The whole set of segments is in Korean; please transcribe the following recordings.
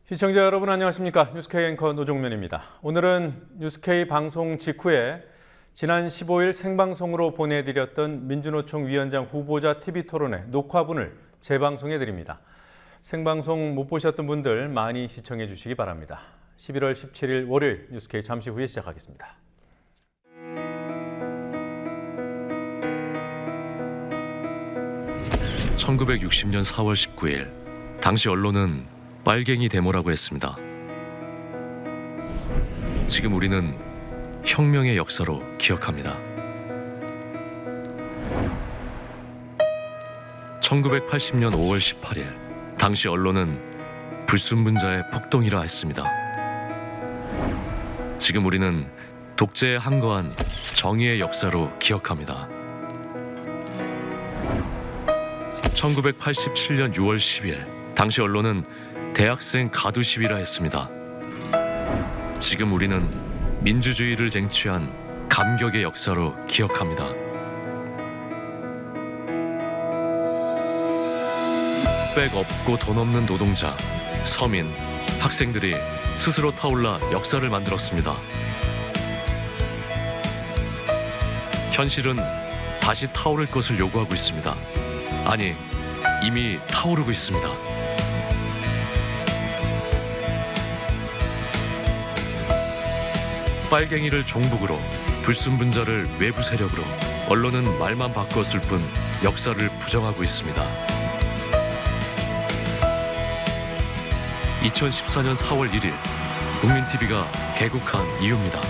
시청자 여러분 안녕하십니까? 뉴스K 앵커 노종면입니다. 오늘은 뉴스K 방송 직후에 지난 15일 생방송으로 보내드렸던 민주노총 위원장 후보자 TV토론회 녹화분을 재방송해드립니다. 생방송 못 보셨던 분들 많이 시청해 주시기 바랍니다. 11월 17일 월요일 뉴스K 잠시 후에 시작하겠습니다. (1960년 4월 19일) 당시 언론은 빨갱이 데모라고 했습니다. 지금 우리는 혁명의 역사로 기억합니다. 1980년 5월 18일 당시 언론은 불순분자의 폭동이라 했습니다. 지금 우리는 독재에 항거한 정의의 역사로 기억합니다. 1987년 6월 10일 당시 언론은 대학생 가두 시위라 했습니다. 지금 우리는 민주주의를 쟁취한 감격의 역사로 기억합니다. 백 없고 돈 없는 노동자, 서민, 학생들이 스스로 타올라 역사를 만들었습니다. 현실은 다시 타오를 것을 요구하고 있습니다. 아니, 이미 타오르고 있습니다. 빨갱이를 종북으로, 불순분자를 외부 세력으로, 언론은 말만 바꿨을 뿐 역사를 부정하고 있습니다. 2014년 4월 1일 국민TV가 개국한 이유입니다.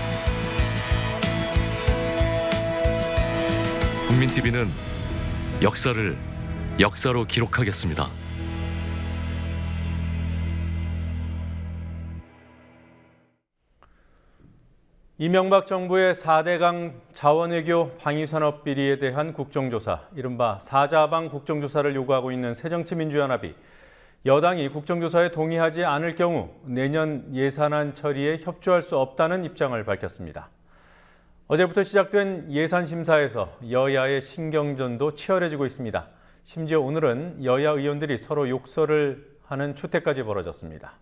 국민TV는 역사를 역사로 기록하겠습니다. 이명박 정부의 4대강 자원외교 방위산업 비리에 대한 국정조사, 이른바 사자방 국정조사를 요구하고 있는 새정치민주연합이 여당이 국정조사에 동의하지 않을 경우 내년 예산안 처리에 협조할 수 없다는 입장을 밝혔습니다. 어제부터 시작된 예산심사에서 여야의 신경전도 치열해지고 있습니다. 심지어 오늘은 여야 의원들이 서로 욕설을 하는 추태까지 벌어졌습니다.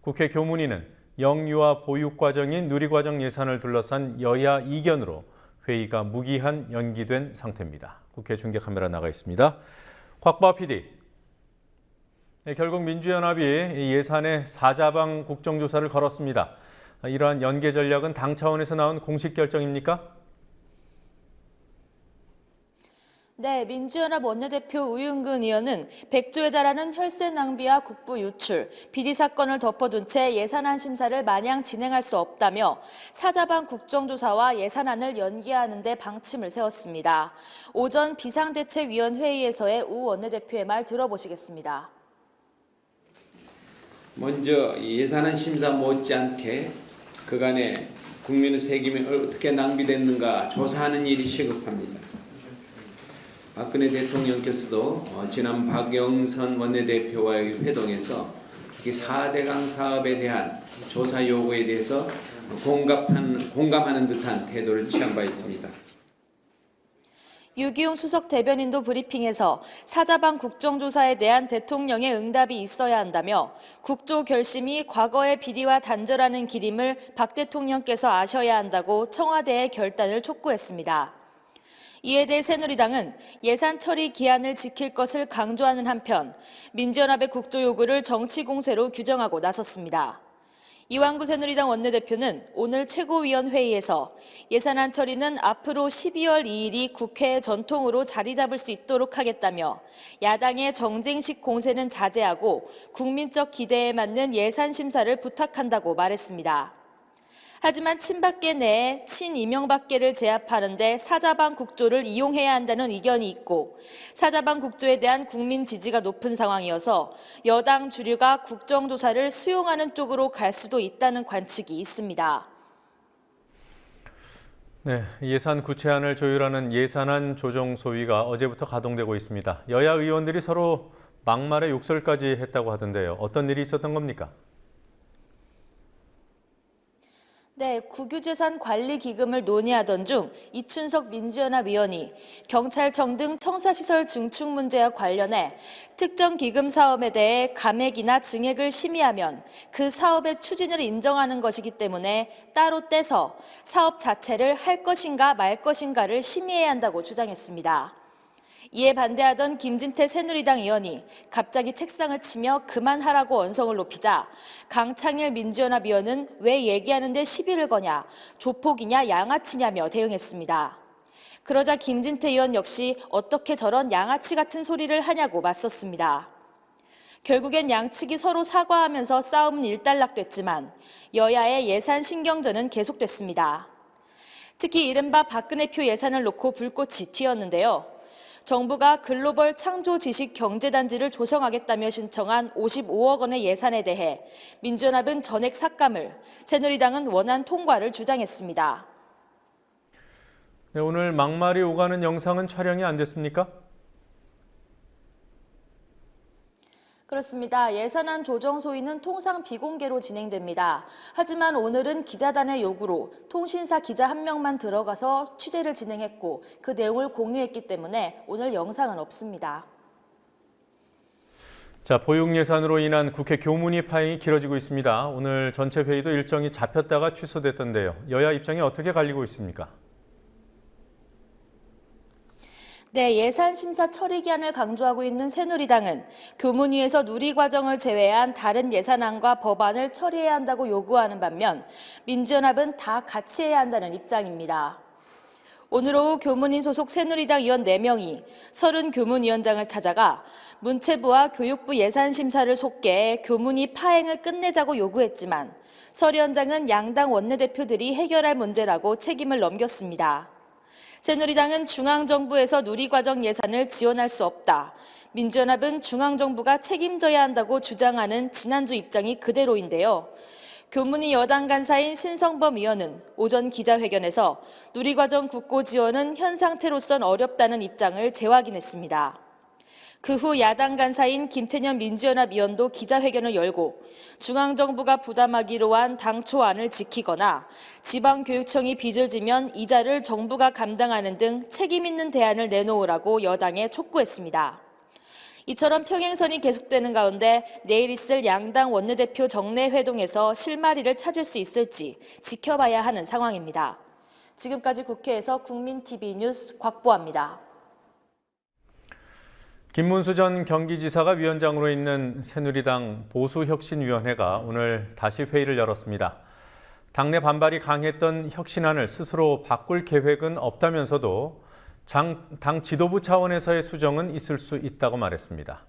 국회 교문위는 영유아 보육 과정인 누리과정 예산을 둘러싼 여야 이견으로 회의가 무기한 연기된 상태입니다. 국회 중계카메라 나가 있습니다. 곽바 PD. 결국 민주연합이 예산에 사자방 국정조사를 걸었습니다. 이러한 연계 전략은 당 차원에서 나온 공식 결정입니까? 네, 민주연합 원내대표 우윤근 의원은 100조에 달하는 혈세 낭비와 국부 유출, 비리 사건을 덮어둔 채 예산안 심사를 마냥 진행할 수 없다며 사자방 국정조사와 예산안을 연기하는 데 방침을 세웠습니다. 오전 비상대책위원회의에서의 우 원내대표의 말 들어보시겠습니다. 먼저 예산안 심사 못지않게 그간의 국민의 세금이 어떻게 낭비됐는가 조사하는 일이 시급합니다. 박근혜 대통령께서도 지난 박영선 원내대표와의 회동에서 4대강 사업에 대한 조사 요구에 대해서 공감하는 듯한 태도를 취한 바 있습니다. 유기용 수석 대변인도 브리핑에서 사자방 국정조사에 대한 대통령의 응답이 있어야 한다며 국조 결심이 과거의 비리와 단절하는 길임을 박 대통령께서 아셔야 한다고 청와대의 결단을 촉구했습니다. 이에 대해 새누리당은 예산 처리 기한을 지킬 것을 강조하는 한편 민주연합의 국조 요구를 정치 공세로 규정하고 나섰습니다. 이완구 새누리당 원내대표는 오늘 최고위원회의에서 예산안 처리는 앞으로 12월 2일이 국회의 전통으로 자리 잡을 수 있도록 하겠다며 야당의 정쟁식 공세는 자제하고 국민적 기대에 맞는 예산 심사를 부탁한다고 말했습니다. 하지만 친박계 내에 친이명박계를 제압하는 데 사자방 국조를 이용해야 한다는 의견이 있고 사자방 국조에 대한 국민 지지가 높은 상황이어서 여당 주류가 국정조사를 수용하는 쪽으로 갈 수도 있다는 관측이 있습니다. 네, 예산 구체안을 조율하는 예산안 조정소위가 어제부터 가동되고 있습니다. 여야 의원들이 서로 막말에 욕설까지 했다고 하던데요. 어떤 일이 있었던 겁니까? 네, 국유재산 관리 기금을 논의하던 중 이춘석 민주연합 위원이 경찰청 등 청사시설 증축 문제와 관련해 특정 기금 사업에 대해 감액이나 증액을 심의하면 그 사업의 추진을 인정하는 것이기 때문에 따로 떼서 사업 자체를 할 것인가 말 것인가를 심의해야 한다고 주장했습니다. 이에 반대하던 김진태 새누리당 의원이 갑자기 책상을 치며 그만하라고 언성을 높이자 강창일 민주연합 의원은 왜 얘기하는데 시비를 거냐, 조폭이냐 양아치냐며 대응했습니다. 그러자 김진태 의원 역시 어떻게 저런 양아치 같은 소리를 하냐고 맞섰습니다. 결국엔 양측이 서로 사과하면서 싸움은 일단락됐지만 여야의 예산 신경전은 계속됐습니다. 특히 이른바 박근혜표 예산을 놓고 불꽃이 튀었는데요. 정부가 글로벌 창조 지식 경제단지를 조성하겠다며 신청한 55억 원의 예산에 대해 민주연합은 전액 삭감을, 새누리당은 원안 통과를 주장했습니다. 네, 오늘 막말이 오가는 영상은 촬영이 안 됐습니까? 그렇습니다. 예산안 조정 소위는 통상 비공개로 진행됩니다. 하지만 오늘은 기자단의 요구로 통신사 기자 한 명만 들어가서 취재를 진행했고 그 내용을 공유했기 때문에 오늘 영상은 없습니다. 자, 보육 예산으로 인한 국회 교문위 파행이 길어지고 있습니다. 오늘 전체 회의도 일정이 잡혔다가 취소됐던데요. 여야 입장이 어떻게 갈리고 있습니까? 네, 예산 심사 처리 기한을 강조하고 있는 새누리당은 교문위에서 누리과정을 제외한 다른 예산안과 법안을 처리해야 한다고 요구하는 반면 민주연합은 다 같이 해야 한다는 입장입니다. 오늘 오후 교문위 소속 새누리당 의원 4명이 30 교문위원장을 찾아가 문체부와 교육부 예산 심사를 속개해 교문위 파행을 끝내자고 요구했지만 서 위원장은 양당 원내대표들이 해결할 문제라고 책임을 넘겼습니다. 새누리당은 중앙정부에서 누리과정 예산을 지원할 수 없다. 민주연합은 중앙정부가 책임져야 한다고 주장하는 지난주 입장이 그대로인데요. 교문위 여당 간사인 신성범 의원은 오전 기자회견에서 누리과정 국고 지원은 현 상태로선 어렵다는 입장을 재확인했습니다. 그 후 야당 간사인 김태년 민주연합 의원도 기자회견을 열고 중앙정부가 부담하기로 한 당초안을 지키거나 지방교육청이 빚을 지면 이자를 정부가 감당하는 등 책임 있는 대안을 내놓으라고 여당에 촉구했습니다. 이처럼 평행선이 계속되는 가운데 내일 있을 양당 원내대표 정례회동에서 실마리를 찾을 수 있을지 지켜봐야 하는 상황입니다. 지금까지 국회에서 국민TV 뉴스 곽보아입니다. 김문수 전 경기지사가 위원장으로 있는 새누리당 보수혁신위원회가 오늘 다시 회의를 열었습니다. 당내 반발이 강했던 혁신안을 스스로 바꿀 계획은 없다면서도 당 지도부 차원에서의 수정은 있을 수 있다고 말했습니다.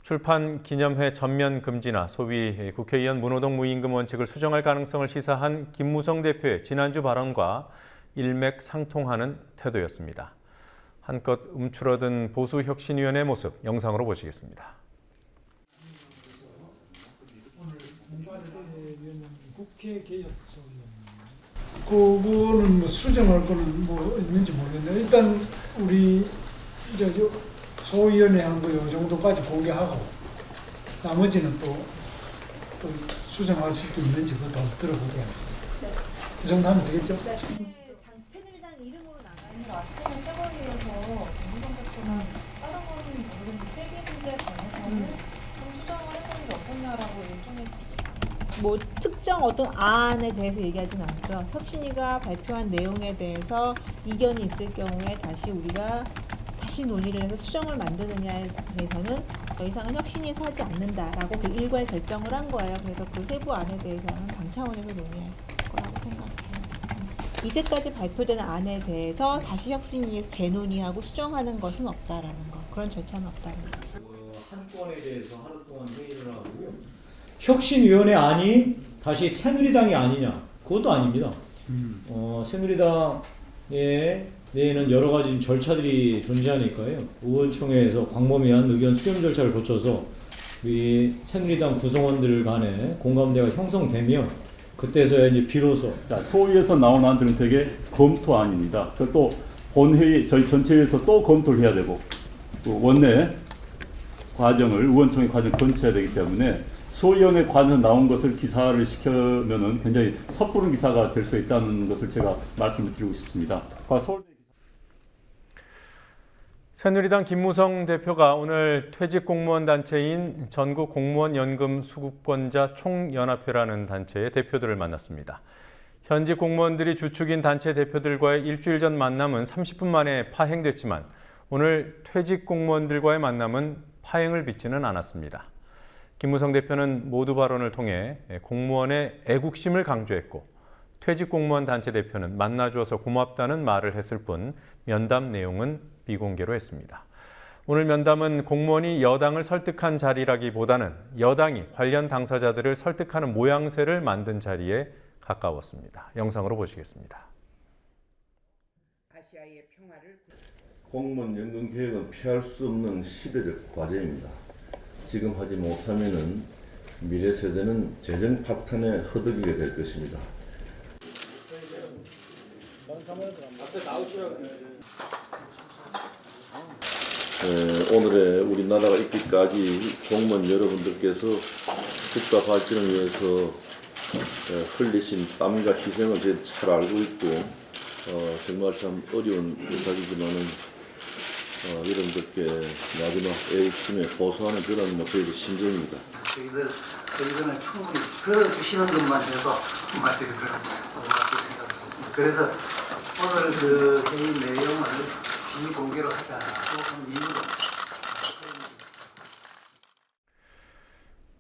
출판 기념회 전면 금지나 소위 국회의원 문호동 무임금 원칙을 수정할 가능성을 시사한 김무성 대표의 지난주 발언과 일맥상통하는 태도였습니다. 한껏 움츠러든 보수혁신위원회 모습 영상으로 보시겠습니다. 오늘 공부하는 국회 개혁 그거는 뭐 수정할 거는 뭐 있는지 모르겠는데 일단 우리 이제 소위원회 한 거 요 정도까지 공개하고 나머지는 또 수정할 수 있는지 그것도 들어보도록 하겠습니다. 네. 그 정도 하면 되겠죠? 네. 새누리당 이름으로 나가는 아침에 최고위에서 김무성 대표는 다른 거는 모르겠는데 세계 문제 관해서는 좀 수정을 해보는 게 어떻냐라고 요청했었어요. 뭐 특정 어떤 안에 대해서 얘기하진 않죠. 혁신위가 발표한 내용에 대해서 이견이 있을 경우에 다시 논의를 해서 수정을 만드느냐에 대해서는 더 이상은 혁신위에서 하지 않는다라고 그 일괄 결정을 한 거예요. 그래서 그 세부 안에 대해서는 당 차원에서 논의할 거라고 생각해요. 이제까지 발표된 안에 대해서 다시 혁신위에서 재논의하고 수정하는 것은 없다라는 거. 그런 절차는 없다는 거. 한 건에 대해서 하루 동안 회의를 하고요. 혁신위원회 안이 다시 새누리당이 아니냐? 그것도 아닙니다. 새누리당에 내에는 여러 가지 절차들이 존재하니까요. 의원총회에서 광범위한 의견 수렴 절차를 거쳐서 우리 새누리당 구성원들 간에 공감대가 형성되면 그때서야 이제 비로소 소위에서 나온 안들은 되게 검토안입니다. 또 본회의 저희 전체에서 또 검토를 해야 되고 또 원내 과정을 의원총회 과정 거쳐야 되기 때문에 소위원회 관에서 나온 것을 기사를 시켜면은 굉장히 섣부른 기사가 될 수 있다는 것을 제가 말씀을 드리고 싶습니다. 서울대 새누리당 김무성 대표가 오늘 퇴직 공무원 단체인 전국 공무원 연금 수급권자 총연합회라는 단체의 대표들을 만났습니다. 현직 공무원들이 주축인 단체 대표들과의 일주일 전 만남은 30분 만에 파행됐지만 오늘 퇴직 공무원들과의 만남은 파행을 빚지는 않았습니다. 김무성 대표는 모두 발언을 통해 공무원의 애국심을 강조했고 퇴직 공무원 단체 대표는 만나주어서 고맙다는 말을 했을 뿐 면담 내용은 비공개로 했습니다. 오늘 면담은 공무원이 여당을 설득한 자리라기보다는 여당이 관련 당사자들을 설득하는 모양새를 만든 자리에 가까웠습니다. 영상으로 보시겠습니다. 공무원 연금 개혁은 피할 수 없는 시대적 과제입니다. 지금 하지 못하면은 미래 세대는 재정 파탄에 허덕이게 될 것입니다. 오늘의 우리나라가 있기까지 공무원 여러분들께서 국가 발전을 위해서 흘리신 땀과 희생을 저희도 잘 알고 있고 정말 참 어려운 부탁이지만은 여러분들께 마지막 애국심에 보수하는 그런 저희들 심정입니다. 저희들 의견을 충분히 들어주시는 것만 해도 마치기를 고맙게 생각했습니다. 그래서 오늘 그 회의 내용을 비공개로 하자고 한 이유가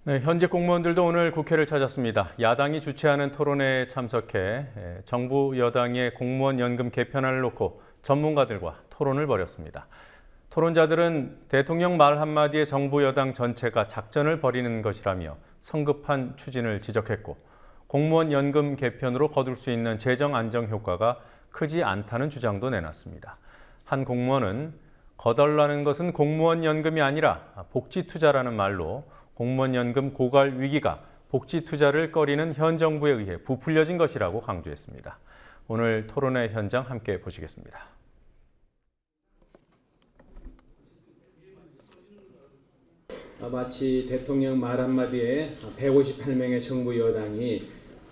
네, 현직 공무원들도 오늘 국회를 찾았습니다. 야당이 주최하는 토론회에 참석해 정부 여당의 공무원 연금 개편안을 놓고 전문가들과 토론을 벌였습니다. 토론자들은 대통령 말 한마디에 정부 여당 전체가 작전을 벌이는 것이라며 성급한 추진을 지적했고 공무원 연금 개편으로 거둘 수 있는 재정 안정 효과가 크지 않다는 주장도 내놨습니다. 한 공무원은 거덜나는 것은 공무원 연금이 아니라 복지 투자라는 말로 공무원 연금 고갈 위기가 복지 투자를 꺼리는 현 정부에 의해 부풀려진 것이라고 강조했습니다. 오늘 토론회 현장 함께 보시겠습니다. 마치 대통령 말 한마디에 158명의 정부 여당이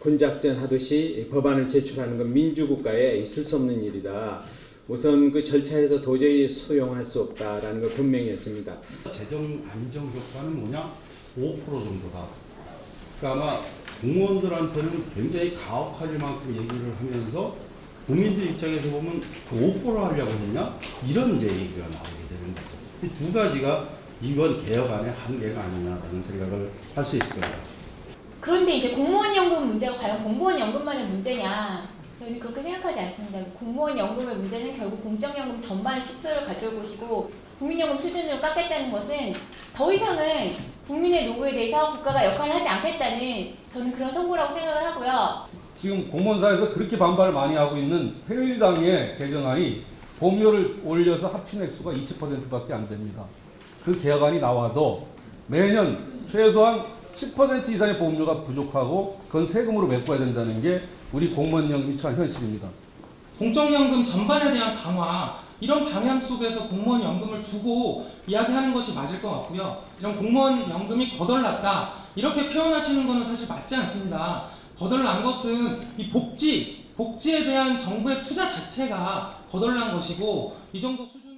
군작전 하듯이 법안을 제출하는 건 민주국가에 있을 수 없는 일이다. 우선 그 절차에서 도저히 수용할 수 없다라는 걸 분명히 했습니다. 재정 안정 효과는 뭐냐? 5% 정도다. 그러니까 아마 공무원들한테는 굉장히 가혹할 만큼 얘기를 하면서 국민들 입장에서 보면 그 5%를 하려고 했냐? 이런 이제 얘기가 나오게 되는 거죠. 이 두 가지가 이번 개혁안의 한계가 아니냐라는 생각을 할 수 있을 겁니다. 그런데 이제 공무원 연금 문제가 과연 공무원 연금만의 문제냐? 저희는 그렇게 생각하지 않습니다. 공무원 연금의 문제는 결국 공적연금 전반의 축소를 가져올 것이고 국민연금 수준을 깎겠다는 것은 더 이상은 국민의 노후에 대해서 국가가 역할을 하지 않겠다는 저는 그런 선고라고 생각을 하고요. 지금 공무원사에서 그렇게 반발을 많이 하고 있는 새누리당의 개정안이 보험료를 올려서 합친 액수가 20%밖에 안 됩니다. 그 개혁안이 나와도 매년 최소한 10% 이상의 보험료가 부족하고 그건 세금으로 메꿔야 된다는 게 우리 공무원연금이 처한 현실입니다. 공적연금 전반에 대한 강화, 이런 방향 속에서 공무원연금을 두고 이야기하는 것이 맞을 것 같고요. 이런 공무원연금이 거덜났다, 이렇게 표현하시는 것은 사실 맞지 않습니다. 거덜난 것은 이 복지에 대한 정부의 투자 자체가 거덜난 것이고 이 정도 수준을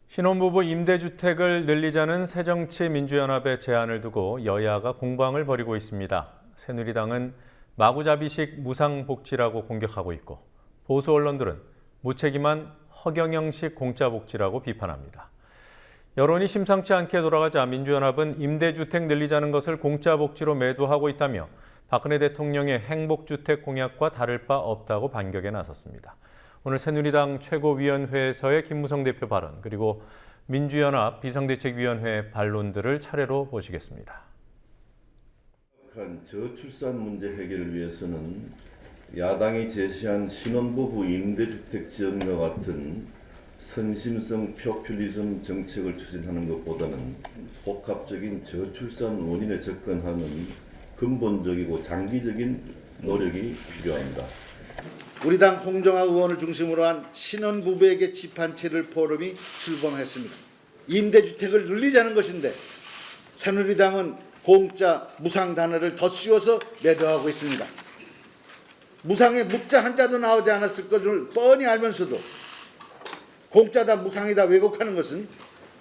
신혼부부 임대주택을 늘리자는 새정치민주연합의 제안을 두고 여야가 공방을 벌이고 있습니다. 새누리당은 마구잡이식 무상복지라고 공격하고 있고 보수 언론들은 무책임한 허경영식 공짜복지라고 비판합니다. 여론이 심상치 않게 돌아가자 민주연합은 임대주택 늘리자는 것을 공짜복지로 매도하고 있다며 박근혜 대통령의 행복주택 공약과 다를 바 없다고 반격에 나섰습니다. 오늘 새누리당 최고위원회에서의 김무성 대표 발언, 그리고 민주연합 비상대책위원회 반론들을 차례로 보시겠습니다. 저출산 문제 해결을 위해서는 야당이 제시한 신혼부부 임대주택 지원과 같은 선심성 포퓰리즘 정책을 추진하는 것보다는 복합적인 저출산 원인에 접근하는 근본적이고 장기적인 노력이 필요합니다. 우리 당 홍정아 의원을 중심으로 한 신혼부부에게 집 한 채를 포럼이 출범했습니다. 임대주택을 늘리자는 것인데 새누리당은 공짜 무상 단어를 더 씌워서 매도하고 있습니다. 무상에 묵자 한자도 나오지 않았을 것을 뻔히 알면서도 공짜다 무상이다 왜곡하는 것은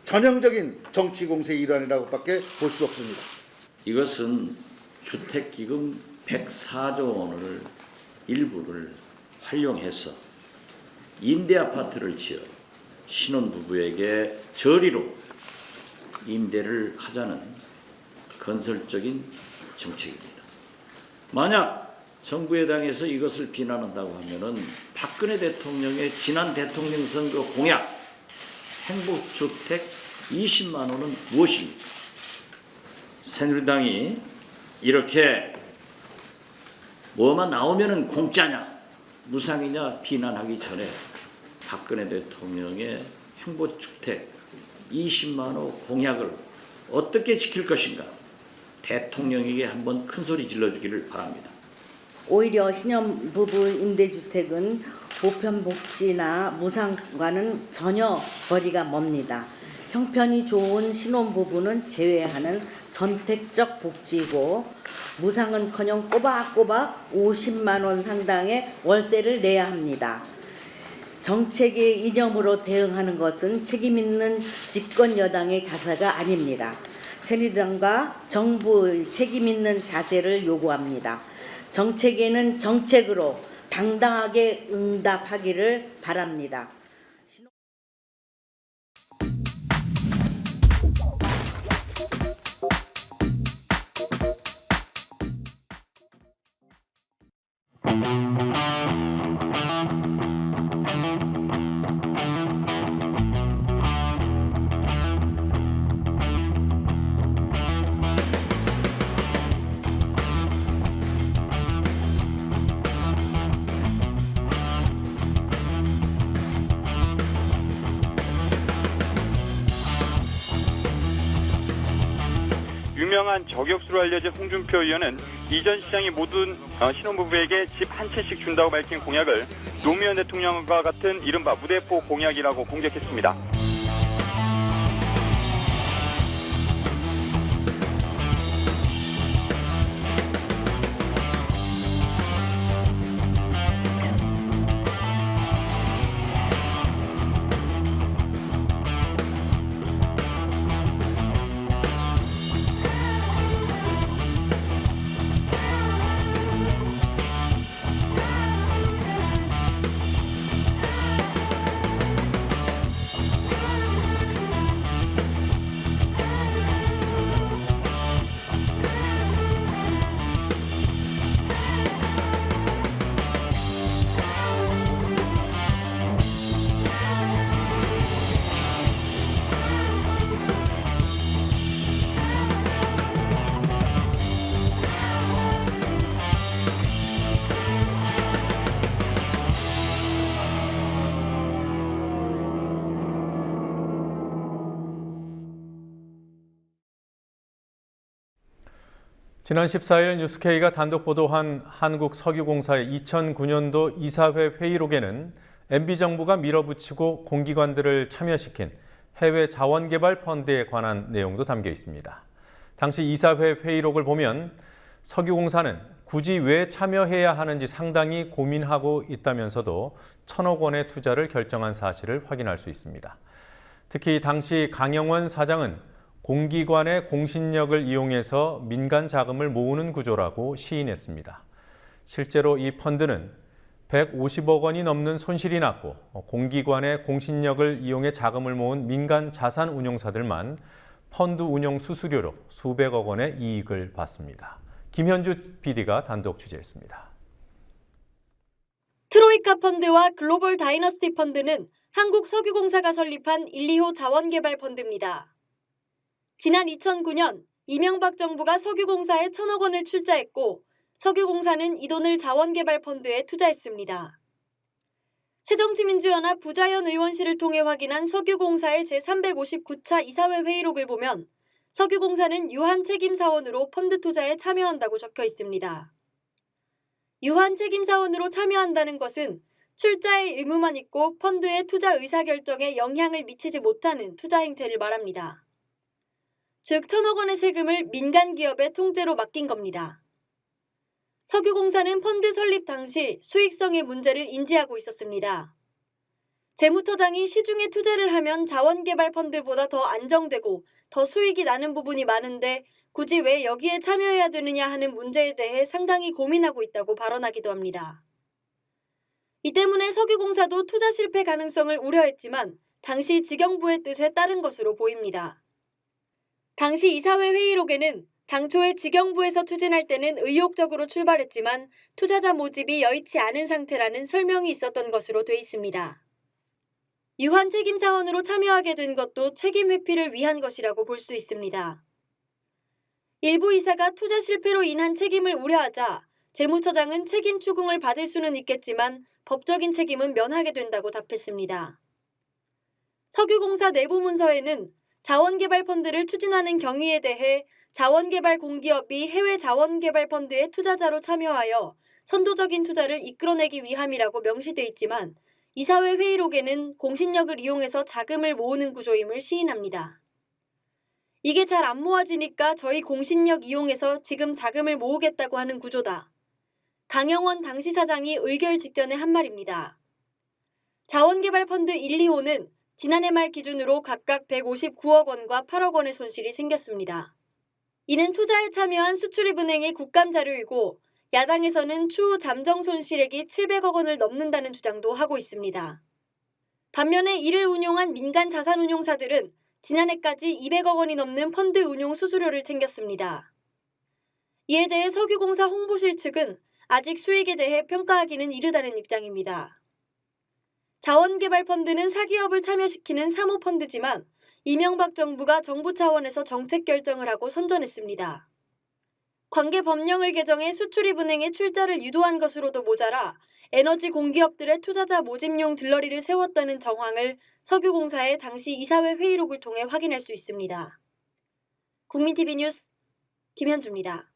전형적인 정치 공세의 일환이라고밖에 볼 수 없습니다. 이것은 주택기금 104조 원을 일부를 활용해서 임대아파트를 지어 신혼부부에게 저리로 임대를 하자는 건설적인 정책입니다. 만약 정부 여당에서 이것을 비난한다고 하면은 박근혜 대통령의 지난 대통령 선거 공약 행복주택 20만 원은 무엇입니까? 새누리당이 이렇게 뭐만 나오면은 공짜냐 무상이냐 비난하기 전에 박근혜 대통령의 행복주택 20만 원 공약을 어떻게 지킬 것인가 대통령에게 한번 큰 소리 질러주기를 바랍니다. 오히려 신혼부부 임대주택은 보편복지나 무상과는 전혀 거리가 멉니다. 형편이 좋은 신혼부부는 제외하는 선택적 복지고 무상은커녕 꼬박꼬박 50만 원 상당의 월세를 내야 합니다. 정책의 이념으로 대응하는 것은 책임있는 집권 여당의 자세가 아닙니다. 새누리당과 정부의 책임있는 자세를 요구합니다. 정책에는 정책으로 당당하게 응답하기를 바랍니다. 유명한 저격수로 알려진 홍준표 의원은 이전 시장이 모든 신혼부부에게 집 한 채씩 준다고 밝힌 공약을 노무현 대통령과 같은 이른바 무대포 공약이라고 공격했습니다. 지난 14일 뉴스K가 단독 보도한 한국석유공사의 2009년도 이사회 회의록에는 MB정부가 밀어붙이고 공기관들을 참여시킨 해외 자원개발 펀드에 관한 내용도 담겨 있습니다. 당시 이사회 회의록을 보면 석유공사는 굳이 왜 참여해야 하는지 상당히 고민하고 있다면서도 1,000억 원의 투자를 결정한 사실을 확인할 수 있습니다. 특히 당시 강영원 사장은 공기관의 공신력을 이용해서 민간 자금을 모으는 구조라고 시인했습니다. 실제로 이 펀드는 150억 원이 넘는 손실이 났고 공기관의 공신력을 이용해 자금을 모은 민간 자산 운용사들만 펀드 운용 수수료로 수백억 원의 이익을 받습니다. 김현주 PD가 단독 취재했습니다. 트로이카 펀드와 글로벌 다이너스티 펀드는 한국석유공사가 설립한 1, 2호 자원개발 펀드입니다. 지난 2009년 이명박 정부가 석유공사에 1,000억 원을 출자했고 석유공사는 이 돈을 자원개발펀드에 투자했습니다. 새정치민주연합 부자현 의원실을 통해 확인한 석유공사의 제359차 이사회 회의록을 보면 석유공사는 유한책임사원으로 펀드 투자에 참여한다고 적혀 있습니다. 유한책임사원으로 참여한다는 것은 출자의 의무만 있고 펀드의 투자 의사결정에 영향을 미치지 못하는 투자 행태를 말합니다. 즉 1,000억 원의 세금을 민간 기업의 통째로 맡긴 겁니다. 석유공사는 펀드 설립 당시 수익성의 문제를 인지하고 있었습니다. 재무처장이 시중에 투자를 하면 자원개발 펀드보다 더 안정되고 더 수익이 나는 부분이 많은데 굳이 왜 여기에 참여해야 되느냐 하는 문제에 대해 상당히 고민하고 있다고 발언하기도 합니다. 이 때문에 석유공사도 투자 실패 가능성을 우려했지만 당시 지경부의 뜻에 따른 것으로 보입니다. 당시 이사회 회의록에는 당초에 지경부에서 추진할 때는 의욕적으로 출발했지만 투자자 모집이 여의치 않은 상태라는 설명이 있었던 것으로 돼 있습니다. 유한 책임사원으로 참여하게 된 것도 책임 회피를 위한 것이라고 볼 수 있습니다. 일부 이사가 투자 실패로 인한 책임을 우려하자 재무처장은 책임 추궁을 받을 수는 있겠지만 법적인 책임은 면하게 된다고 답했습니다. 석유공사 내부 문서에는 자원개발 펀드를 추진하는 경위에 대해 자원개발 공기업이 해외 자원개발 펀드의 투자자로 참여하여 선도적인 투자를 이끌어내기 위함이라고 명시돼 있지만 이사회 회의록에는 공신력을 이용해서 자금을 모으는 구조임을 시인합니다. 이게 잘 안 모아지니까 저희 공신력 이용해서 지금 자금을 모으겠다고 하는 구조다. 강영원 당시 사장이 의결 직전에 한 말입니다. 자원개발펀드 1, 2호는 지난해 말 기준으로 각각 159억 원과 8억 원의 손실이 생겼습니다. 이는 투자에 참여한 수출입은행의 국감 자료이고 야당에서는 추후 잠정 손실액이 700억 원을 넘는다는 주장도 하고 있습니다. 반면에 이를 운용한 민간 자산운용사들은 지난해까지 200억 원이 넘는 펀드 운용 수수료를 챙겼습니다. 이에 대해 석유공사 홍보실 측은 아직 수익에 대해 평가하기는 이르다는 입장입니다. 자원개발펀드는 사기업을 참여시키는 사모펀드지만 이명박 정부가 정부 차원에서 정책 결정을 하고 선전했습니다. 관계 법령을 개정해 수출입은행의 출자를 유도한 것으로도 모자라 에너지 공기업들의 투자자 모집용 들러리를 세웠다는 정황을 석유공사의 당시 이사회 회의록을 통해 확인할 수 있습니다. 국민TV 뉴스 김현주입니다.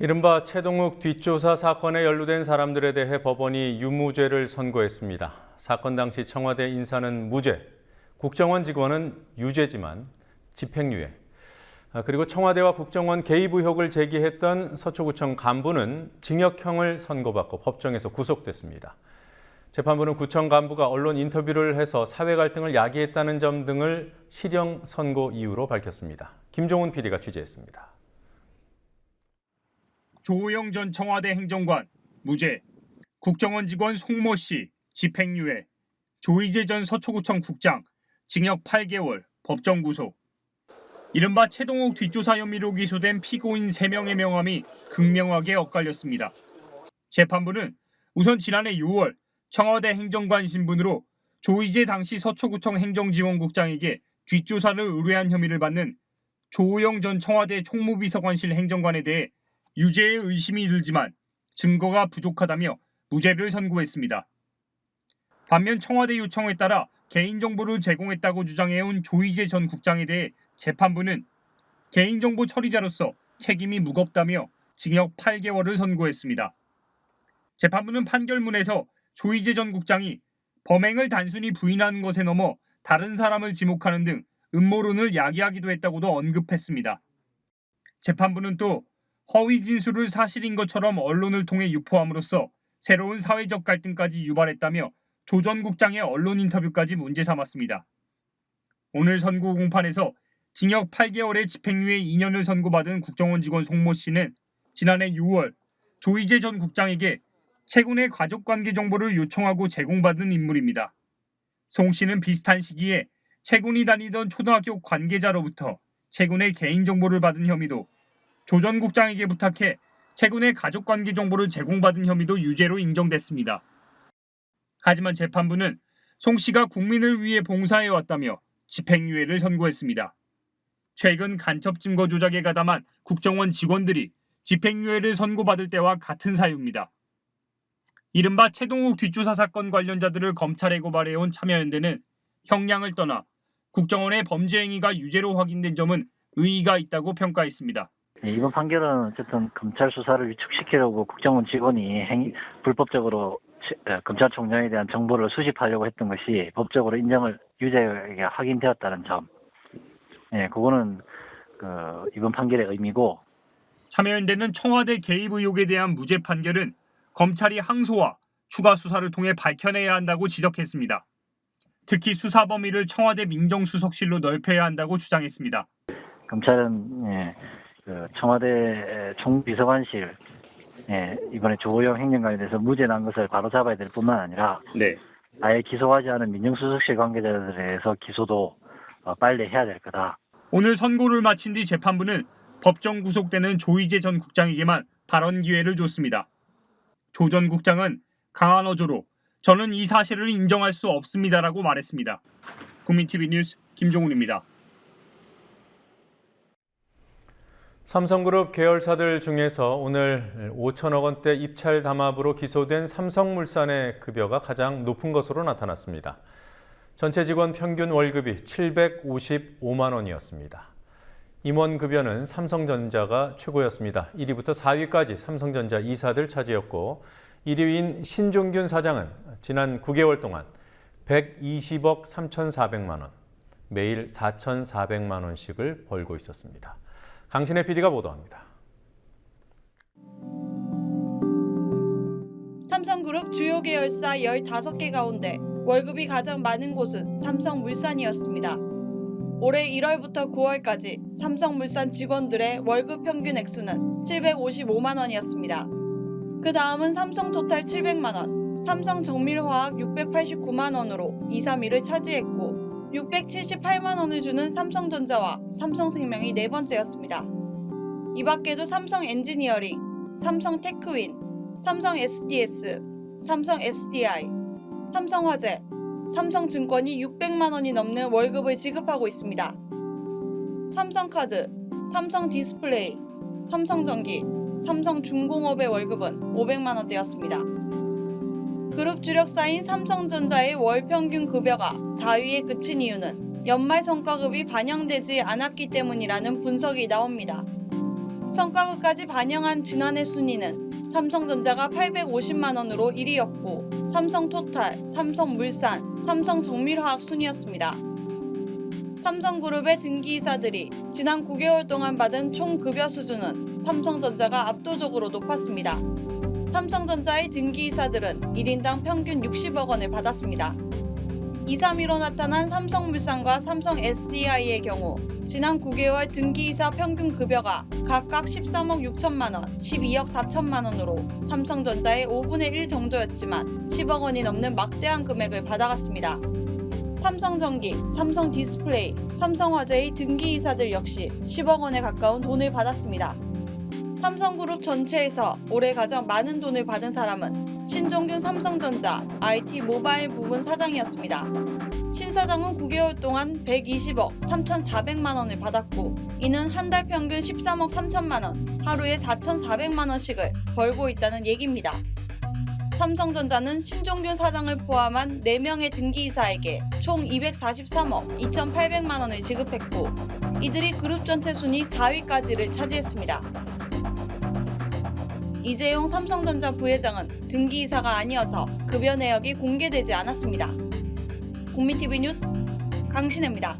이른바 최동욱 뒷조사 사건에 연루된 사람들에 대해 법원이 유무죄를 선고했습니다. 사건 당시 청와대 인사는 무죄, 국정원 직원은 유죄지만 집행유예, 그리고 청와대와 국정원 개입 의혹을 제기했던 서초구청 간부는 징역형을 선고받고 법정에서 구속됐습니다. 재판부는 구청 간부가 언론 인터뷰를 해서 사회 갈등을 야기했다는 점 등을 실형 선고 이유로 밝혔습니다. 김종훈 PD가 취재했습니다. 조호영 전 청와대 행정관 무죄, 국정원 직원 송모 씨 집행유예, 조이제 전 서초구청 국장 징역 8개월 법정 구속. 이른바 최동욱 뒷조사 혐의로 기소된 피고인 3명의 명함이 극명하게 엇갈렸습니다. 재판부는 우선 지난해 6월 청와대 행정관 신분으로 조이제 당시 서초구청 행정지원국장에게 뒷조사를 의뢰한 혐의를 받는 조호영 전 청와대 총무비서관실 행정관에 대해 유죄의 의심이 들지만 증거가 부족하다며 무죄를 선고했습니다. 반면 청와대 요청에 따라 개인정보를 제공했다고 주장해온 조이제 전 국장에 대해 재판부는 개인정보 처리자로서 책임이 무겁다며 징역 8개월을 선고했습니다. 재판부는 판결문에서 조이제 전 국장이 범행을 단순히 부인하는 것에 넘어 다른 사람을 지목하는 등 음모론을 야기하기도 했다고도 언급했습니다. 재판부는 또 허위 진술을 사실인 것처럼 언론을 통해 유포함으로써 새로운 사회적 갈등까지 유발했다며 조 전 국장의 언론 인터뷰까지 문제 삼았습니다. 오늘 선고 공판에서 징역 8개월의 집행유예 2년을 선고받은 국정원 직원 송모 씨는 지난해 6월 조이제 전 국장에게 최군의 가족관계 정보를 요청하고 제공받은 인물입니다. 송 씨는 비슷한 시기에 최군이 다니던 초등학교 관계자로부터 최군의 개인정보를 받은 혐의도, 조 전 국장에게 부탁해 최군의 가족관계 정보를 제공받은 혐의도 유죄로 인정됐습니다. 하지만 재판부는 송 씨가 국민을 위해 봉사해왔다며 집행유예를 선고했습니다. 최근 간첩 증거 조작에 가담한 국정원 직원들이 집행유예를 선고받을 때와 같은 사유입니다. 이른바 최동욱 뒷조사 사건 관련자들을 검찰에 고발해온 참여연대는 형량을 떠나 국정원의 범죄 행위가 유죄로 확인된 점은 의의가 있다고 평가했습니다. 이번 판결은 어쨌든 검찰 수사를 위축시키려고 국정원 직원이 불법적으로 검찰총장에 대한 정보를 수집하려고 했던 것이 법적으로 인정을 유죄가 확인되었다는 점, 그거는 이번 판결의 의미고. 참여연대는 청와대 개입 의혹에 대한 무죄 판결은 검찰이 항소와 추가 수사를 통해 밝혀내야 한다고 지적했습니다. 특히 수사 범위를 청와대 민정수석실로 넓혀야 한다고 주장했습니다. 검찰은 청와대 총비서관실 이번에 조호영 행정관에 대해서 무죄 난 것을 바로잡아야 될 뿐만 아니라 아예 기소하지 않은 민정수석실 관계자들에 대해서 기소도 빨리 해야 될 거다. 오늘 선고를 마친 뒤 재판부는 법정 구속되는 조이제 전 국장에게만 발언 기회를 줬습니다. 조 전 국장은 강한 어조로 저는 이 사실을 인정할 수 없습니다라고 말했습니다. 국민TV 뉴스 김종훈입니다. 삼성그룹 계열사들 중에서 오늘 5천억 원대 입찰 담합으로 기소된 삼성물산의 급여가 가장 높은 것으로 나타났습니다. 전체 직원 평균 월급이 755만 원이었습니다. 임원 급여는 삼성전자가 최고였습니다. 1위부터 4위까지 삼성전자 이사들 차지였고 1위인 신종균 사장은 지난 9개월 동안 120억 3,400만 원, 매일 4,400만 원씩을 벌고 있었습니다. 강신혜 PD가 보도합니다. 삼성그룹 주요 계열사 15개 가운데 월급이 가장 많은 곳은 삼성물산이었습니다. 올해 1월부터 9월까지 삼성물산 직원들의 월급 평균 액수는 755만 원이었습니다. 그 다음은 삼성토탈 700만 원, 삼성정밀화학 689만 원으로 2, 3위를 차지했고 678만 원을 주는 삼성전자와 삼성생명이 네 번째였습니다. 이 밖에도 삼성엔지니어링, 삼성테크윈, 삼성 SDS, 삼성 SDI, 삼성화재, 삼성증권이 600만 원이 넘는 월급을 지급하고 있습니다. 삼성카드, 삼성디스플레이, 삼성전기, 삼성중공업의 월급은 500만 원대였습니다. 그룹 주력사인 삼성전자의 월 평균 급여가 4위에 그친 이유는 연말 성과급이 반영되지 않았기 때문이라는 분석이 나옵니다. 성과급까지 반영한 지난해 순위는 삼성전자가 850만 원으로 1위였고 삼성토탈, 삼성물산, 삼성정밀화학 순이었습니다. 삼성그룹의 등기이사들이 지난 9개월 동안 받은 총 급여 수준은 삼성전자가 압도적으로 높았습니다. 삼성전자의 등기이사들은 1인당 평균 60억 원을 받았습니다. 2, 3위로 나타난 삼성물산과 삼성 SDI의 경우 지난 9개월 등기이사 평균 급여가 각각 13억 6천만 원, 12억 4천만 원으로 삼성전자의 5분의 1 정도였지만 10억 원이 넘는 막대한 금액을 받아갔습니다. 삼성전기, 삼성디스플레이, 삼성화재의 등기이사들 역시 10억 원에 가까운 돈을 받았습니다. 삼성그룹 전체에서 올해 가장 많은 돈을 받은 사람은 신종균 삼성전자 IT 모바일 부분 사장이었습니다. 신 사장은 9개월 동안 120억 3,400만 원을 받았고 이는 한 달 평균 13억 3천만 원, 하루에 4,400만 원씩을 벌고 있다는 얘기입니다. 삼성전자는 신종균 사장을 포함한 4명의 등기이사에게 총 243억 2,800만 원을 지급했고 이들이 그룹 전체 순위 4위까지를 차지했습니다. 이재용 삼성전자 부회장은 등기이사가 아니어서 급여 내역이 공개되지 않았습니다. 국민TV 뉴스 강신혜입니다.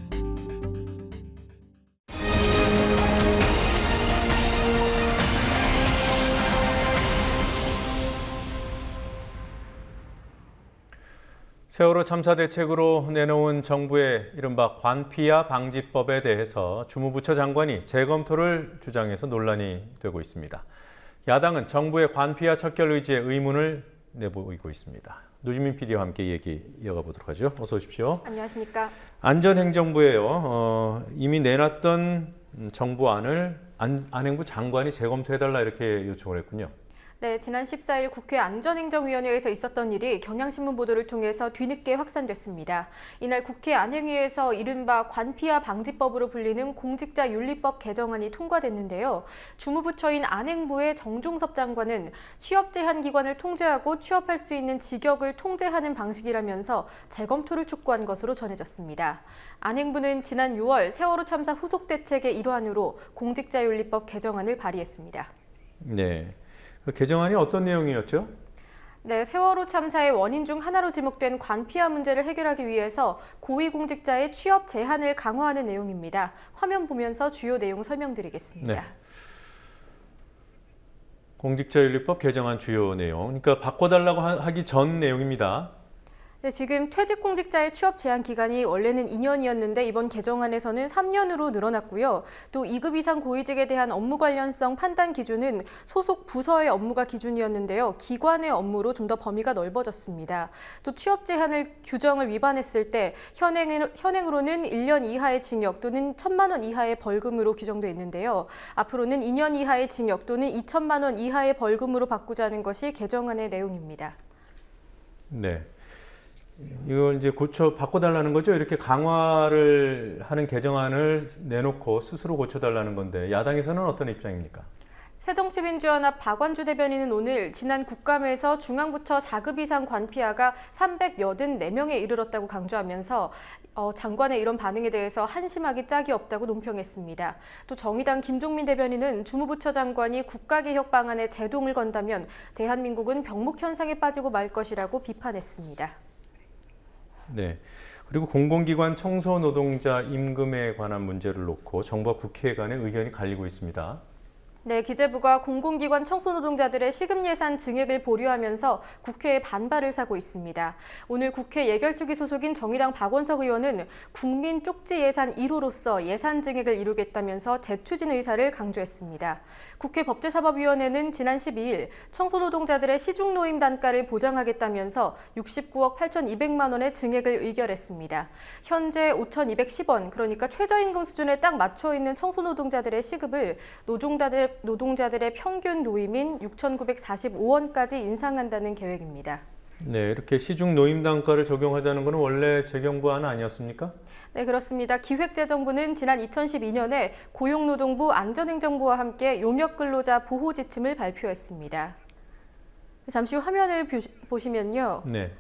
세월호 참사 대책으로 내놓은 정부의 이른바 관피아 방지법에 대해서 주무부처 장관이 재검토를 주장해서 논란이 되고 있습니다. 야당은 정부의 관피아 척결 의지에 의문을 내보이고 있습니다. 노지민 PD와 함께 얘기 이어가 보도록 하죠. 어서 오십시오. 안녕하십니까. 안전행정부예요. 이미 내놨던 정부안을 안행부 장관이 재검토해달라 이렇게 요청을 했군요. 네, 지난 14일 국회 안전행정위원회에서 있었던 일이 경향신문 보도를 통해서 뒤늦게 확산됐습니다. 이날 국회 안행위에서 이른바 관피아 방지법으로 불리는 공직자윤리법 개정안이 통과됐는데요. 주무부처인 안행부의 정종섭 장관은 취업 제한 기관을 통제하고 취업할 수 있는 직역을 통제하는 방식이라면서 재검토를 촉구한 것으로 전해졌습니다. 안행부는 지난 6월 세월호 참사 후속 대책의 일환으로 공직자윤리법 개정안을 발의했습니다. 네. 그 개정안이 어떤 내용이었죠? 네, 세월호 참사의 원인 중 하나로 지목된 관피아 문제를 해결하기 위해서 고위공직자의 취업 제한을 강화하는 내용입니다. 화면 보면서 주요 내용 설명드리겠습니다. 네. 공직자윤리법 개정안 주요 내용, 그러니까 바꿔달라고 하기 전 내용입니다. 네, 지금 퇴직공직자의 취업 제한 기간이 원래는 2년이었는데 이번 개정안에서는 3년으로 늘어났고요. 또 2급 이상 고위직에 대한 업무 관련성 판단 기준은 소속 부서의 업무가 기준이었는데요. 기관의 업무로 좀 더 범위가 넓어졌습니다. 또 취업 제한을 규정을 위반했을 때 현행으로는 1년 이하의 징역 또는 1,000만 원 이하의 벌금으로 규정돼 있는데요. 앞으로는 2년 이하의 징역 또는 2천만 원 이하의 벌금으로 바꾸자는 것이 개정안의 내용입니다. 네. 이거 이제 바꿔달라는 거죠. 이렇게 강화를 하는 개정안을 내놓고 스스로 고쳐달라는 건데 야당에서는 어떤 입장입니까? 새정치민주연합 박완주 대변인은 오늘 지난 국감에서 중앙부처 4급 이상 관피아가 384명에 이르렀다고 강조하면서 장관의 이런 반응에 대해서 한심하기 짝이 없다고 논평했습니다. 또 정의당 김종민 대변인은 주무부처 장관이 국가개혁 방안에 제동을 건다면 대한민국은 병목 현상에 빠지고 말 것이라고 비판했습니다. 네. 그리고 공공기관 청소 노동자 임금에 관한 문제를 놓고 정부와 국회 간의 의견이 갈리고 있습니다. 네, 기재부가 공공기관 청소노동자들의 시급 예산 증액을 보류하면서 국회에 반발을 사고 있습니다. 오늘 국회 예결특위 소속인 정의당 박원석 의원은 국민 쪽지 예산 1호로서 예산 증액을 이루겠다면서 재추진 의사를 강조했습니다. 국회 법제사법위원회는 지난 12일 청소노동자들의 시중노임 단가를 보장하겠다면서 69억 8,200만 원의 증액을 의결했습니다. 현재 5,210원, 그러니까 최저임금 수준에 딱 맞춰 있는 청소노동자들의 시급을 노동자들의 평균 노임인 6,945원까지 인상한다는 계획입니다. 네, 이렇게 시중 노임 단가를 적용하자는 것은 원래 재경부안 아니었습니까? 네, 그렇습니다. 기획재정부는 지난 2012년에 고용노동부 안전행정부와 함께 용역근로자 보호 지침을 발표했습니다. 잠시 후 화면을 보시면요. 네.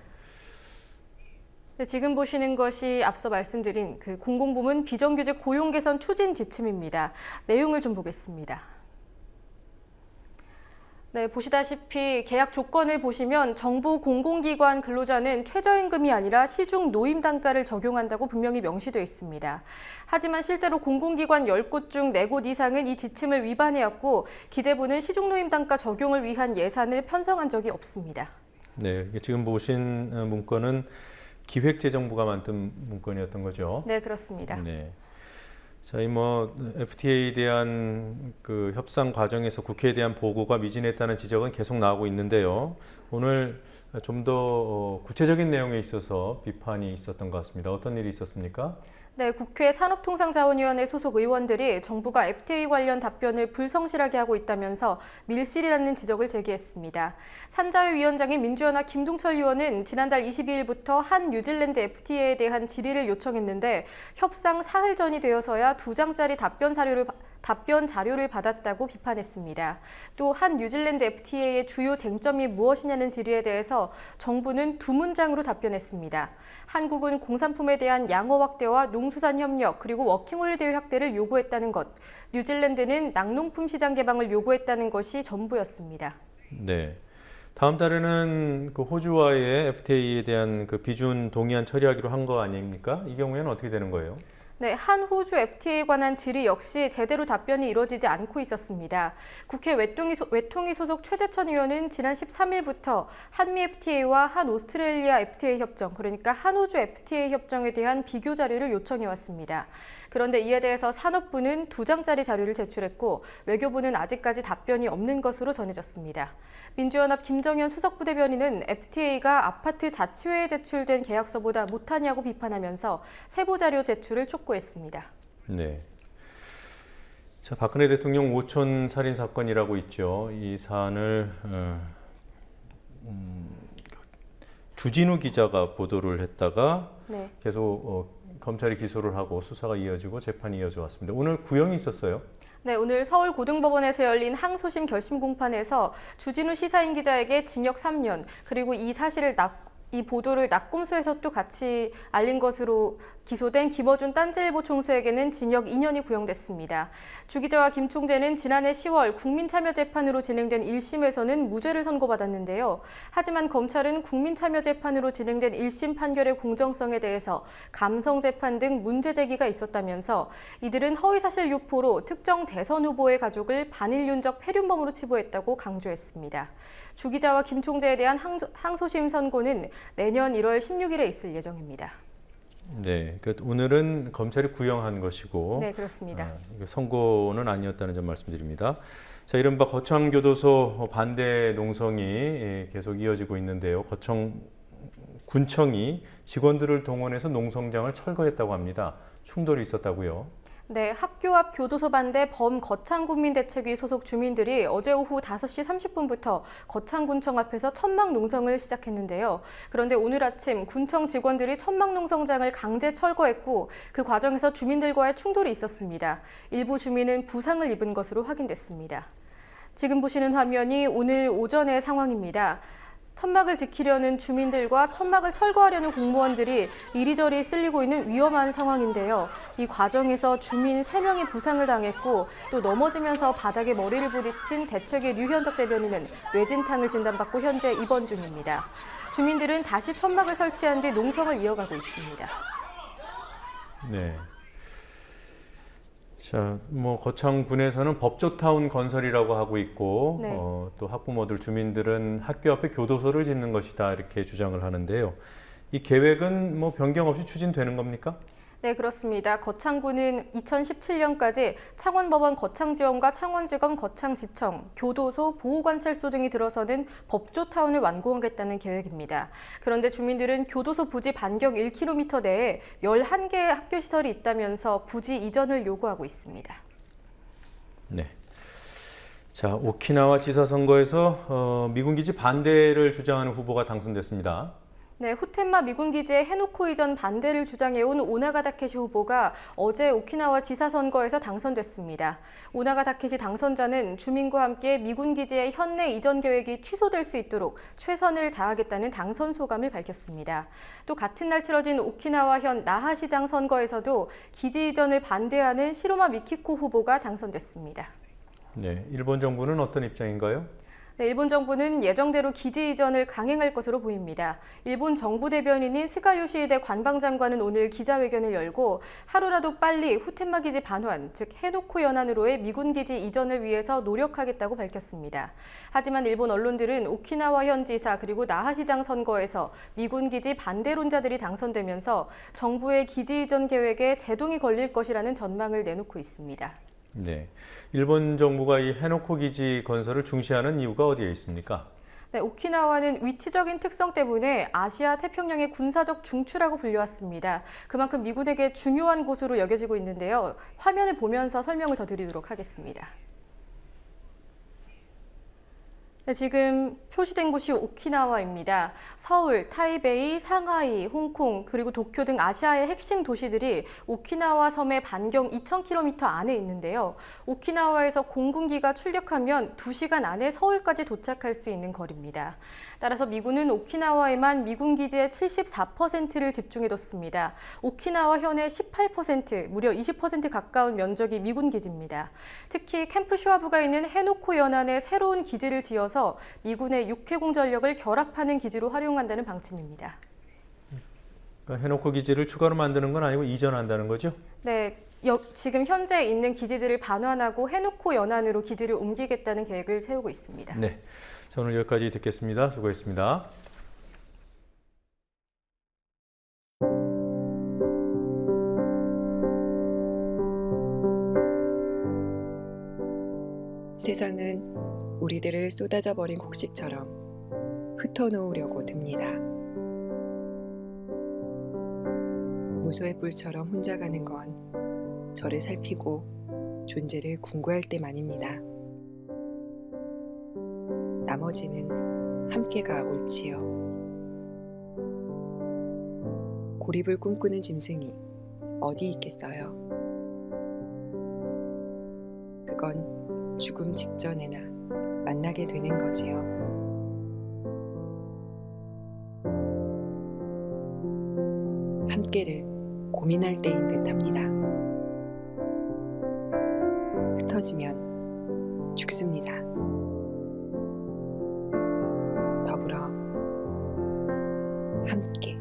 네, 지금 보시는 것이 앞서 말씀드린 그 공공부문 비정규직 고용 개선 추진 지침입니다. 내용을 좀 보겠습니다. 네, 보시다시피 계약 조건을 보시면 정부 공공기관 근로자는 최저임금이 아니라 시중 노임 단가를 적용한다고 분명히 명시되어 있습니다. 하지만 실제로 공공기관 10곳 중 4곳 이상은 이 지침을 위반해왔고 기재부는 시중 노임 단가 적용을 위한 예산을 편성한 적이 없습니다. 네, 지금 보신 문건은 기획재정부가 만든 문건이었던 거죠? 네, 그렇습니다. 네. 자, FTA에 대한 그 협상 과정에서 국회에 대한 보고가 미진했다는 지적은 계속 나오고 있는데요. 오늘 좀 더 구체적인 내용에 있어서 비판이 있었던 것 같습니다. 어떤 일이 있었습니까? 네, 국회 산업통상자원위원회 소속 의원들이 정부가 FTA 관련 답변을 불성실하게 하고 있다면서 밀실이라는 지적을 제기했습니다. 산자위 위원장인 민주연합 김동철 의원은 지난달 22일부터 한 뉴질랜드 FTA에 대한 질의를 요청했는데 협상 사흘 전이 되어서야 2장짜리 답변 자료를 받았다고 비판했습니다. 또 한 뉴질랜드 FTA의 주요 쟁점이 무엇이냐는 질의에 대해서 정부는 2문장으로 답변했습니다. 한국은 공산품에 대한 양어 확대와 농수산 협력 그리고 워킹홀리데이 확대를 요구했다는 것, 뉴질랜드는 낙농품 시장 개방을 요구했다는 것이 전부였습니다. 네. 다음 달에는 그 호주와의 FTA에 대한 그 비준 동의안 처리하기로 한 거 아닙니까? 이 경우에는 어떻게 되는 거예요? 네, 한 호주 FTA에 관한 질의 역시 제대로 답변이 이루어지지 않고 있었습니다. 국회 외통위 소속 최재천 의원은 지난 13일부터 한미 FTA와 한 오스트레일리아 FTA 협정, 그러니까 한호주 FTA 협정에 대한 비교 자료를 요청해왔습니다. 그런데 이에 대해서 산업부는 2장짜리 자료를 제출했고 외교부는 아직까지 답변이 없는 것으로 전해졌습니다. 민주연합 김정현 수석부대변인은 FTA가 아파트 자치회에 제출된 계약서보다 못하냐고 비판하면서 세부 자료 제출을 촉구했습니다. 네. 자, 박근혜 대통령 오촌 살인 사건이라고 있죠. 이 사안을 주진우 기자가 보도를 했다가 네. 계속 검찰이 기소를 하고 수사가 이어지고 재판이 이어져 왔습니다. 오늘 구형이 있었어요? 네, 오늘 서울고등법원에서 열린 항소심 결심 공판에서 주진우 시사인 기자에게 징역 3년, 그리고 이 사실을 이 보도를 낙곰수에서 또 같이 알린 것으로 기소된 김어준 딴지일보 총수에게는 징역 2년이 구형됐습니다. 주 기자와 김 총재는 지난해 10월 국민참여재판으로 진행된 1심에서는 무죄를 선고받았는데요. 하지만 검찰은 국민참여재판으로 진행된 1심 판결의 공정성에 대해서 감성재판 등 문제 제기가 있었다면서 이들은 허위사실 유포로 특정 대선 후보의 가족을 반인륜적 폐륜범으로 치부했다고 강조했습니다. 주 기자와 김 총재에 대한 항소심 선고는 내년 1월 16일에 있을 예정입니다. 네, 오늘은 검찰이 구형한 것이고, 네, 그렇습니다. 선고는 아니었다는 점 말씀드립니다. 자, 이른바 거창교도소 반대 농성이 계속 이어지고 있는데요. 군청이 직원들을 동원해서 농성장을 철거했다고 합니다. 충돌이 있었다고요? 네, 학교 앞 교도소 반대 범거창군민대책위 소속 주민들이 어제 오후 5시 30분부터 거창군청 앞에서 천막 농성을 시작했는데요. 그런데 오늘 아침 군청 직원들이 천막 농성장을 강제 철거했고 그 과정에서 주민들과의 충돌이 있었습니다. 일부 주민은 부상을 입은 것으로 확인됐습니다. 지금 보시는 화면이 오늘 오전의 상황입니다. 천막을 지키려는 주민들과 천막을 철거하려는 공무원들이 이리저리 쓸리고 있는 위험한 상황인데요. 이 과정에서 주민 3명이 부상을 당했고 또 넘어지면서 바닥에 머리를 부딪힌 대책위 류현덕 대변인은 뇌진탕을 진단받고 현재 입원 중입니다. 주민들은 다시 천막을 설치한 뒤 농성을 이어가고 있습니다. 네. 자, 거창군에서는 법조타운 건설이라고 하고 있고, 네. 또 학부모들, 주민들은 학교 앞에 교도소를 짓는 것이다 이렇게 주장을 하는데요. 이 계획은 변경 없이 추진되는 겁니까? 네, 그렇습니다. 거창군은 2017년까지 창원법원 거창지원과 창원지검 거창지청, 교도소, 보호관찰소 등이 들어서는 법조타운을 완공하겠다는 계획입니다. 그런데 주민들은 교도소 부지 반경 1km 내에 11개의 학교시설이 있다면서 부지 이전을 요구하고 있습니다. 네. 자, 오키나와 지사 선거에서 미군기지 반대를 주장하는 후보가 당선됐습니다. 네, 후텐마 미군기지의 해노코 이전 반대를 주장해온 오나가 다케시 후보가 어제 오키나와 지사 선거에서 당선됐습니다. 오나가 다케시 당선자는 주민과 함께 미군기지의 현내 이전 계획이 취소될 수 있도록 최선을 다하겠다는 당선 소감을 밝혔습니다. 또 같은 날 치러진 오키나와현 나하시장 선거에서도 기지 이전을 반대하는 시로마 미키코 후보가 당선됐습니다. 네, 일본 정부는 어떤 입장인가요? 네, 일본 정부는 예정대로 기지 이전을 강행할 것으로 보입니다. 일본 정부 대변인인 스가 요시히데 관방장관은 오늘 기자회견을 열고 하루라도 빨리 후텐마 기지 반환, 즉 해노코 연안으로의 미군 기지 이전을 위해서 노력하겠다고 밝혔습니다. 하지만 일본 언론들은 오키나와 현 지사 그리고 나하시장 선거에서 미군 기지 반대론자들이 당선되면서 정부의 기지 이전 계획에 제동이 걸릴 것이라는 전망을 내놓고 있습니다. 네, 일본 정부가 이 해노코 기지 건설을 중시하는 이유가 어디에 있습니까? 네, 오키나와는 위치적인 특성 때문에 아시아 태평양의 군사적 중추라고 불려왔습니다. 그만큼 미군에게 중요한 곳으로 여겨지고 있는데요. 화면을 보면서 설명을 더 드리도록 하겠습니다. 네, 지금 표시된 곳이 오키나와입니다. 서울, 타이베이, 상하이, 홍콩, 그리고 도쿄 등 아시아의 핵심 도시들이 오키나와 섬의 반경 2,000km 안에 있는데요. 오키나와에서 공군기가 출격하면 2시간 안에 서울까지 도착할 수 있는 거리입니다. 따라서 미군은 오키나와에만 미군 기지의 74%를 집중해뒀습니다. 오키나와 현의 18%, 무려 20% 가까운 면적이 미군 기지입니다. 특히 캠프 슈와부가 있는 해노코 연안에 새로운 기지를 지어서 미군의 육해공 전력을 결합하는 기지로 활용한다는 방침입니다. 그러니까 해노코 기지를 추가로 만드는 건 아니고 이전한다는 거죠? 네, 지금 현재 있는 기지들을 반환하고 해노코 연안으로 기지를 옮기겠다는 계획을 세우고 있습니다. 네, 자, 오늘 여기까지 듣겠습니다. 수고했습니다. 세상은 우리들을 쏟아져 버린 곡식처럼 흩어놓으려고 듭니다. 무소의 뿔처럼 혼자 가는 건 저를 살피고 존재를 궁구할 때만입니다. 나머지는 함께가 옳지요. 고립을 꿈꾸는 짐승이 어디 있겠어요? 그건 죽음 직전에나 만나게 되는 거지요. 함께를 고민할 때인 듯합니다. 흩어지면 죽습니다. 더불어 함께.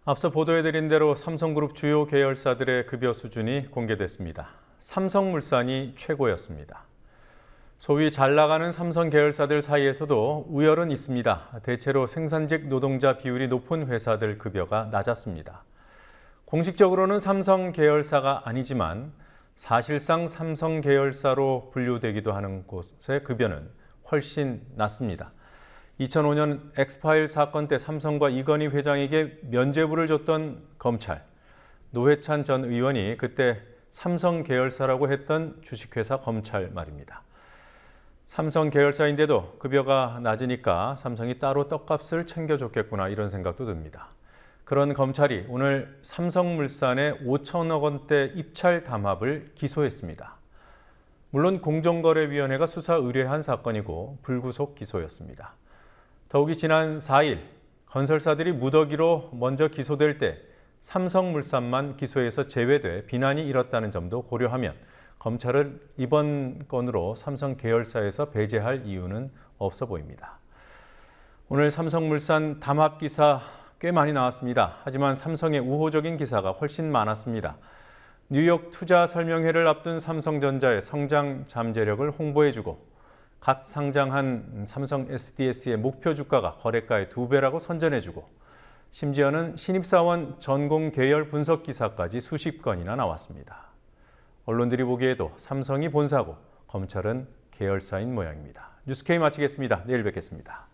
앞서 보도해드린 대로 삼성그룹 주요 계열사들의 급여 수준이 공개됐습니다. 삼성물산이 최고였습니다. 소위 잘 나가는 삼성 계열사들 사이에서도 우열은 있습니다. 대체로 생산직 노동자 비율이 높은 회사들 급여가 낮았습니다. 공식적으로는 삼성 계열사가 아니지만 사실상 삼성 계열사로 분류되기도 하는 곳의 급여는 훨씬 낮습니다. 2005년 엑스파일 사건 때 삼성과 이건희 회장에게 면죄부를 줬던 검찰, 노회찬 전 의원이 그때 삼성 계열사라고 했던 주식회사 검찰 말입니다. 삼성 계열사인데도 급여가 낮으니까 삼성이 따로 떡값을 챙겨줬겠구나 이런 생각도 듭니다. 그런 검찰이 오늘 삼성물산의 5천억 원대 입찰 담합을 기소했습니다. 물론 공정거래위원회가 수사 의뢰한 사건이고 불구속 기소였습니다. 더욱이 지난 4일 건설사들이 무더기로 먼저 기소될 때 삼성물산만 기소에서 제외돼 비난이 일었다는 점도 고려하면 검찰을 이번 건으로 삼성 계열사에서 배제할 이유는 없어 보입니다. 오늘 삼성물산 담합 기사 꽤 많이 나왔습니다. 하지만 삼성의 우호적인 기사가 훨씬 많았습니다. 뉴욕 투자 설명회를 앞둔 삼성전자의 성장 잠재력을 홍보해주고 갓 상장한 삼성 SDS의 목표 주가가 거래가의 2배라고 선전해주고 심지어는 신입사원 전공 계열 분석 기사까지 수십 건이나 나왔습니다. 언론들이 보기에도 삼성이 본사고 검찰은 계열사인 모양입니다. 뉴스K 마치겠습니다. 내일 뵙겠습니다.